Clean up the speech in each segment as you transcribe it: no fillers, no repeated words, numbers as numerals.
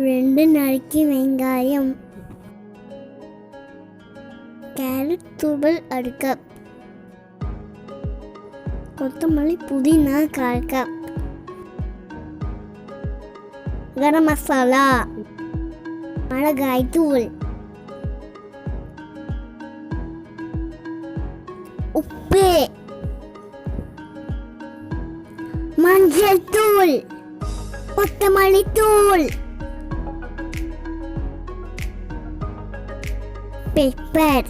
ரெண்டு நறுக்கி வெங்காயம், கேரட் துருவல் அரை கப், கொத்தமல்லி புதினா 1/4 கப், கரம் மசாலா, மிளகாய் தூள், உப்பு, மஞ்சள் தூள், கொத்தமல்லி தூள், பெப்பர்,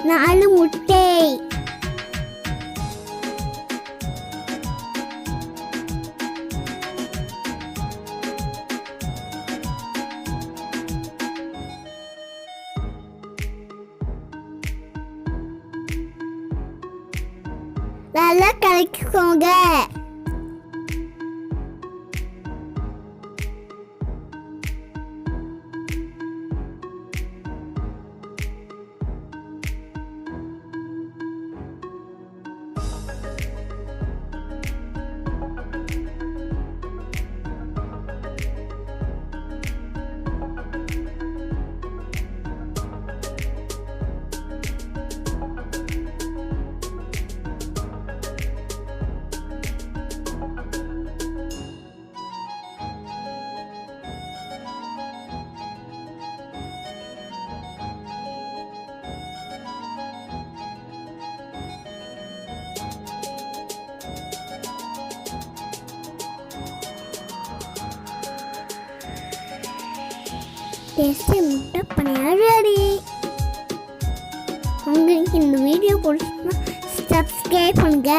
நாலு முட்டை, நல்லா கலக்கிக்கோங்க. டேஸ்டி முட்டை பணியாரம் ரெடி. உங்களுக்கு இந்த வீடியோ பிடிச்சிருந்தா சப்ஸ்கிரைப் பண்ணுங்க.